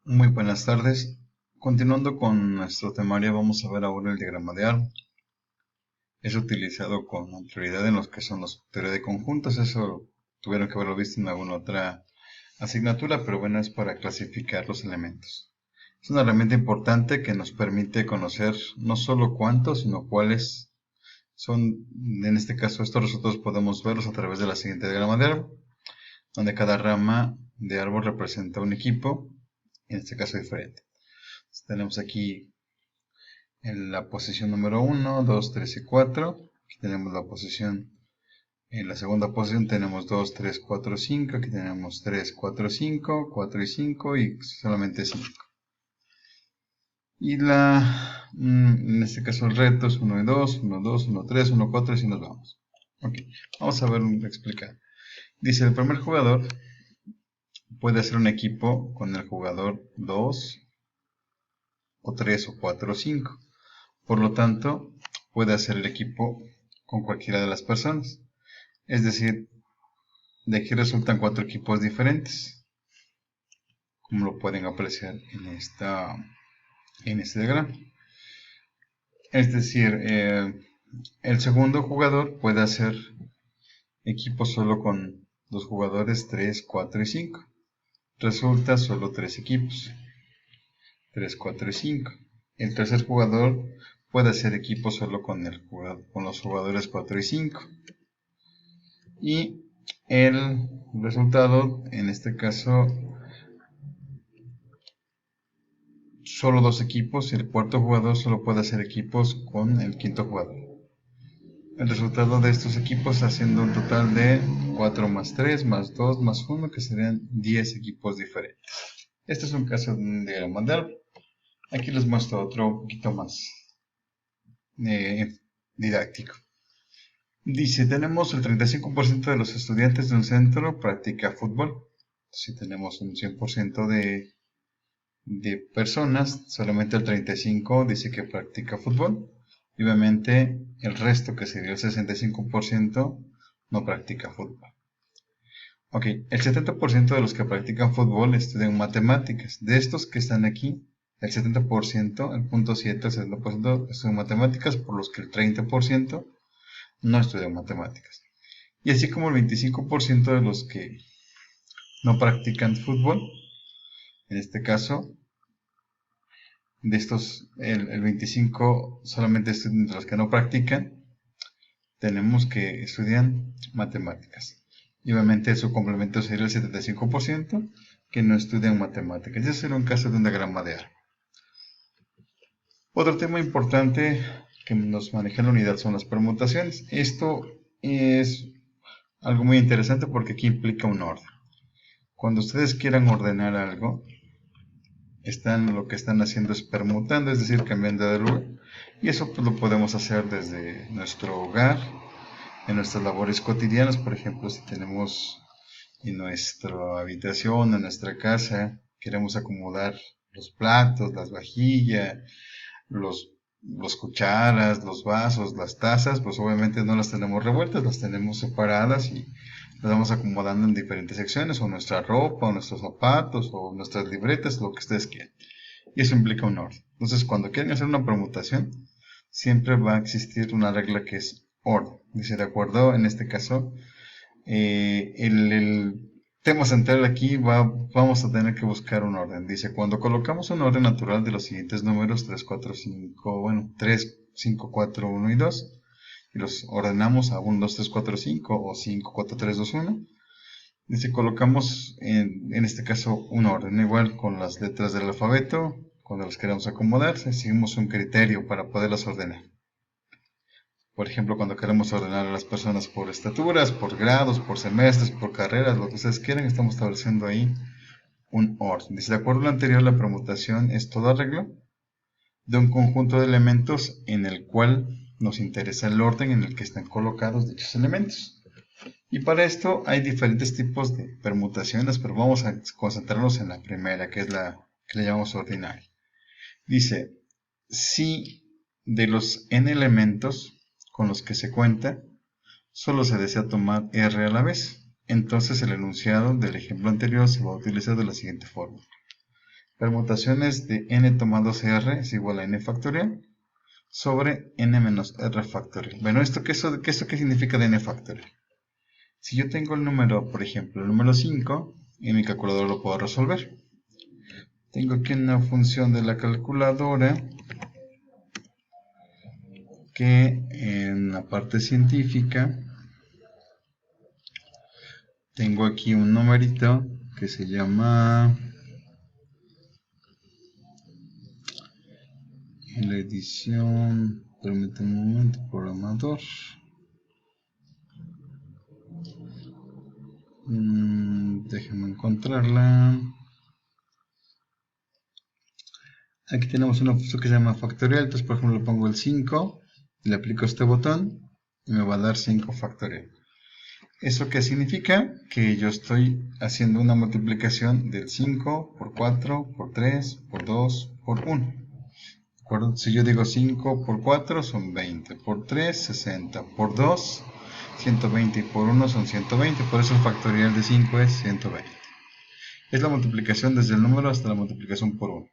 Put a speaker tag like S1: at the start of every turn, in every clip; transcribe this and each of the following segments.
S1: Muy buenas tardes. Continuando con nuestro temario, vamos a ver ahora el diagrama de árbol. Es utilizado con anterioridad en los que son los teoría de conjuntos. Eso tuvieron que haberlo visto en alguna otra asignatura, pero bueno, es para clasificar los elementos. Es una herramienta importante que nos permite conocer no solo cuántos, sino cuáles son. En este caso, estos resultados podemos verlos a través de la siguiente diagrama de árbol, donde cada rama de árbol representa un equipo, en este caso diferente. Tenemos aquí en la posición número 1, 2, 3 y 4. Aquí tenemos la posición, en la segunda posición tenemos 2, 3, 4, 5. Aquí tenemos 3, 4, 5, 4 y 5 y solamente 5. Y en este caso el reto es 1 y 2, 1, 2, 1, 3, 1, 4 y así nos vamos. Ok, vamos a ver explicar. Dice, el primer jugador puede hacer un equipo con el jugador 2, o 3, o 4 o 5. Por lo tanto, puede hacer el equipo con cualquiera de las personas. Es decir, de aquí resultan 4 equipos diferentes, como lo pueden apreciar en este diagrama. Es decir, el segundo jugador puede hacer equipo solo con los jugadores 3, 4 y 5. Resulta solo 3 equipos, 3, 4 y 5. El tercer jugador puede hacer equipo solo con los jugadores 4 y 5. Y el resultado, en este caso, solo 2 equipos, y el cuarto jugador solo puede hacer equipos con el quinto jugador. El resultado de estos equipos haciendo un total de 4 más 3 más 2 más 1, que serían 10 equipos diferentes. Este es un caso de un diagrama de árbol. Aquí les muestro otro un poquito más didáctico. Dice, tenemos el 35% de los estudiantes de un centro practica fútbol. Si tenemos un 100% de personas, solamente el 35% dice que practica fútbol. Y obviamente el resto, que sería el 65%, no practica fútbol. Ok, el 70% de los que practican fútbol estudian matemáticas. De estos que están aquí, el 70%, el punto 7, el 70% estudian matemáticas, por los que el 30% no estudian matemáticas. Y así como el 25% de los que no practican fútbol, en este caso, de estos, el 25 solamente es de los que no practican, tenemos que estudian matemáticas. Y obviamente su complemento sería el 75% que no estudian matemáticas. Ese sería un caso de un diagrama de árbol. Otro tema importante que nos maneja en la unidad son las permutaciones. Esto es algo muy interesante porque aquí implica un orden. Cuando ustedes quieran ordenar algo, lo que están haciendo es permutando, es decir, cambiando de lugar. Y eso pues, lo podemos hacer desde nuestro hogar, en nuestras labores cotidianas. Por ejemplo, si tenemos en nuestra habitación, en nuestra casa, queremos acomodar los platos, las vajillas, los cucharas, los vasos, las tazas, pues obviamente no las tenemos revueltas, las tenemos separadas y las vamos acomodando en diferentes secciones, o nuestra ropa, o nuestros zapatos, o nuestras libretas, lo que ustedes quieran. Y eso implica un orden. Entonces, cuando quieren hacer una permutación, siempre va a existir una regla que es orden. Dice, de acuerdo, en este caso, el tema central aquí vamos a tener que buscar un orden. Dice, cuando colocamos un orden natural de los siguientes números, 3, 4, 5, bueno, 3, 5, 4, 1 y 2, y los ordenamos a 1, 2, 3, 4, 5 o 5, 4, 3, 2, 1, dice, colocamos en este caso un orden, igual con las letras del alfabeto, cuando las queremos acomodar, seguimos un criterio para poderlas ordenar. Por ejemplo, cuando queremos ordenar a las personas por estaturas, por grados, por semestres, por carreras, lo que ustedes quieran, estamos estableciendo ahí un orden. Dice, de acuerdo a lo anterior, la permutación es todo arreglo de un conjunto de elementos en el cual nos interesa el orden en el que están colocados dichos elementos. Y para esto hay diferentes tipos de permutaciones, pero vamos a concentrarnos en la primera, que es la que le llamamos ordinaria. Dice, si de los n elementos con los que se cuenta, solo se desea tomar R a la vez. Entonces el enunciado del ejemplo anterior se va a utilizar de la siguiente forma. Permutaciones de n tomados r es igual a n factorial sobre n menos r factorial. Bueno, ¿esto qué significa de n factorial? Si yo tengo el número, por ejemplo, el número 5, en mi calculadora lo puedo resolver. Tengo aquí una función de la calculadora que en la parte científica tengo aquí un numerito que se llama, en la edición, permítame un momento, programador, déjenme encontrarla. Aquí tenemos una función que se llama factorial, entonces por ejemplo le pongo el 5, le aplico este botón y me va a dar 5 factorial. ¿Eso qué significa? Que yo estoy haciendo una multiplicación del 5 por 4, por 3, por 2, por 1. ¿De acuerdo? Si yo digo 5 por 4 son 20, por 3 60, por 2 120 y por 1 son 120, por eso el factorial de 5 es 120. Es la multiplicación desde el número hasta la multiplicación por 1.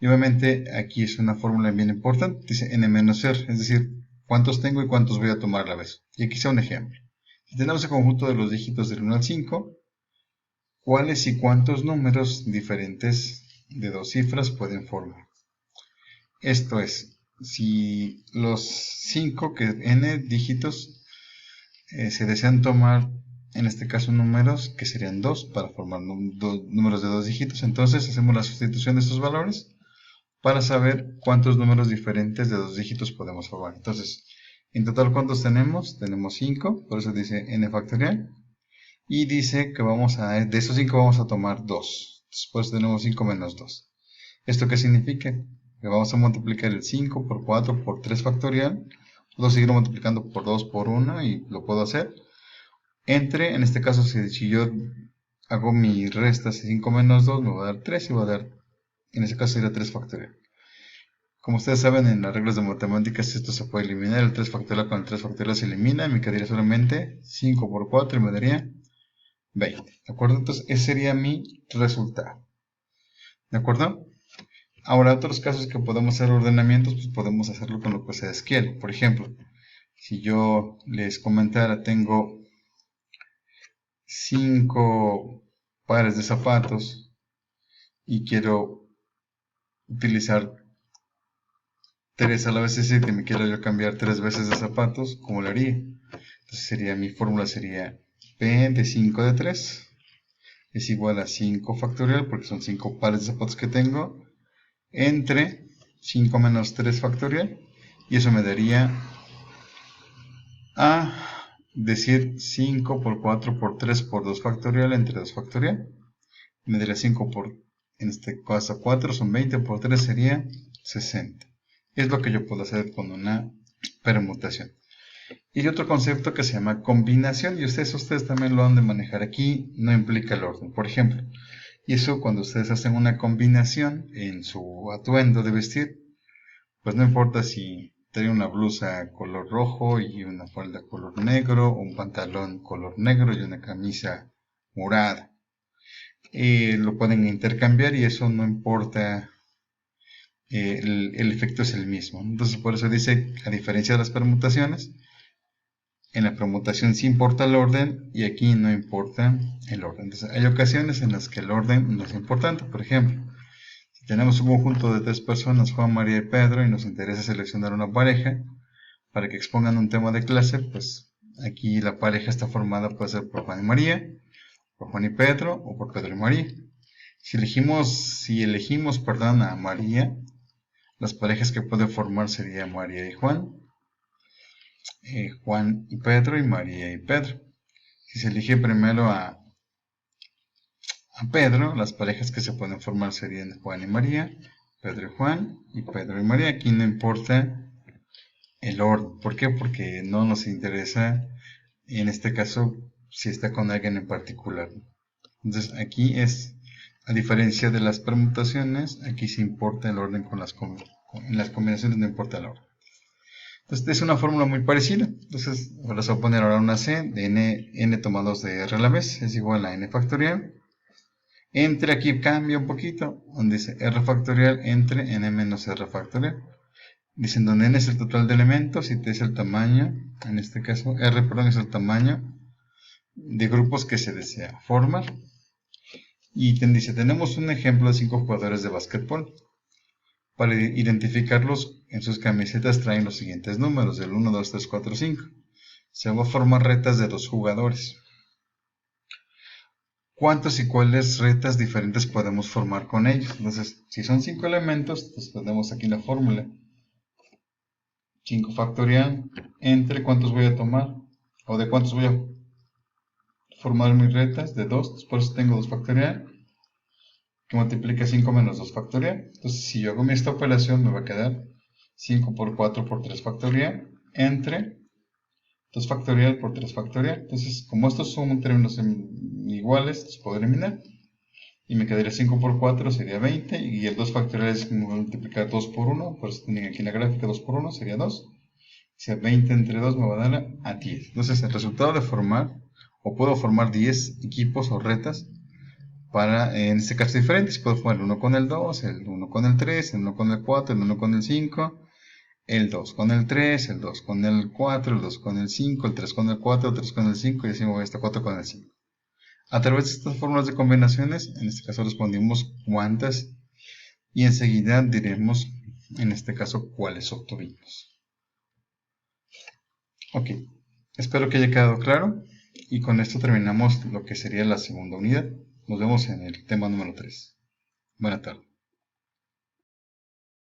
S1: Y obviamente aquí es una fórmula bien importante, dice n menos r, es decir, cuántos tengo y cuántos voy a tomar a la vez. Y aquí está un ejemplo. Si tenemos el conjunto de los dígitos del 1 al 5, ¿cuáles y cuántos números diferentes de dos cifras pueden formar? Esto es, si los 5, que n dígitos, se desean tomar, en este caso números que serían 2 para formar números de dos dígitos, entonces hacemos la sustitución de estos valores para saber cuántos números diferentes de dos dígitos podemos formar. Entonces, en total, ¿cuántos tenemos? Tenemos 5, por eso dice n factorial. Y dice que de esos 5 vamos a tomar 2. Después tenemos 5 menos 2. ¿Esto qué significa? Que vamos a multiplicar el 5 por 4 por 3 factorial. Puedo seguir multiplicando por 2 por 1 y lo puedo hacer. En este caso, si yo hago mi resta, 5 menos 2 me va a dar 3 y va a dar, en este caso sería 3 factorial. Como ustedes saben, en las reglas de matemáticas esto se puede eliminar, el 3 factorial con el 3 factorial se elimina, me quedaría solamente 5 por 4 y me daría 20, ¿de acuerdo? Entonces ese sería mi resultado, ¿de acuerdo? Ahora, otros casos que podemos hacer ordenamientos, pues podemos hacerlo con lo que ustedes quieren. Por ejemplo, si yo les comentara, tengo 5 pares de zapatos y quiero utilizar 3 a la vez, es decir, que me quiero yo cambiar 3 veces de zapatos, ¿cómo lo haría? Entonces mi fórmula sería P de 5 de 3 es igual a 5 factorial, porque son 5 pares de zapatos que tengo, entre 5 menos 3 factorial, y eso me daría a decir 5 por 4 por 3 por 2 factorial entre 2 factorial, me daría 5 por, en este caso 4 son 20 por 3 sería 60. Es lo que yo puedo hacer con una permutación. Y hay otro concepto que se llama combinación, y ustedes también lo han de manejar aquí, no implica el orden, por ejemplo. Y eso cuando ustedes hacen una combinación en su atuendo de vestir, pues no importa si trae una blusa color rojo y una falda color negro, o un pantalón color negro y una camisa morada. Lo pueden intercambiar y eso no importa, el efecto es el mismo. Entonces por eso dice, a diferencia de las permutaciones, en la permutación sí importa el orden y aquí no importa el orden. Entonces hay ocasiones en las que el orden no es importante. Por ejemplo, si tenemos un conjunto de 3 personas, Juan, María y Pedro, y nos interesa seleccionar una pareja para que expongan un tema de clase, pues aquí la pareja está formada, puede ser por Juan y María, por Juan y Pedro o por Pedro y María. Si elegimos a María, las parejas que puede formar sería María y Juan, Juan y Pedro y María y Pedro. Si se elige primero a Pedro, las parejas que se pueden formar serían Juan y María, Pedro y Juan y Pedro y María. Aquí no importa el orden. ¿Por qué? Porque no nos interesa, en este caso, si está con alguien en particular. Entonces aquí es, a diferencia de las permutaciones, aquí sí importa el orden en las combinaciones no importa el orden. Entonces es una fórmula muy parecida. Entonces ahora se va a poner ahora una C de n tomados de r a la vez es igual a n factorial Entre, aquí cambia un poquito, donde dice r factorial entre n menos r factorial. Dicen donde n es el total de elementos y t es el tamaño, en este caso r, perdón, es el tamaño de grupos que se desea formar. Y dice, tenemos un ejemplo de 5 jugadores de básquetbol. Para identificarlos, en sus camisetas traen los siguientes números, del 1, 2, 3, 4, 5. Se van a formar retas de 2 jugadores. ¿Cuántos y cuáles retas diferentes podemos formar con ellos? Entonces, si son 5 elementos, pues tenemos aquí la fórmula. 5 factorial entre cuántos voy a tomar, o de cuántos voy a formar mis retas, de 2, por eso tengo 2 factorial, que multiplica 5 menos 2 factorial. Entonces, si yo hago esta operación, me va a quedar 5 por 4 por 3 factorial, entre 2 factorial por 3 factorial. Entonces, como estos son términos iguales, los puedo eliminar. Y me quedaría 5 por 4 sería 20. Y el 2 factorial es multiplicar 2 por 1. Por eso tienen aquí en la gráfica 2 por 1 sería 2. O sea, 20 entre 2 me va a dar a 10. Entonces, el resultado de formar, o puedo formar 10 equipos o retas para, en este caso, diferentes. Puedo formar el 1 con el 2, el 1 con el 3, el 1 con el 4, el 1 con el 5. El 2 con el 3, el 2 con el 4, el 2 con el 5, el 3 con el 4, el 3 con el 5 y así me voy hasta 4 con el 5. A través de estas fórmulas de combinaciones, en este caso respondimos cuántas y enseguida diremos, en este caso, cuáles obtuvimos. Ok, espero que haya quedado claro y con esto terminamos lo que sería la segunda unidad. Nos vemos en el tema número 3. Buenas tardes.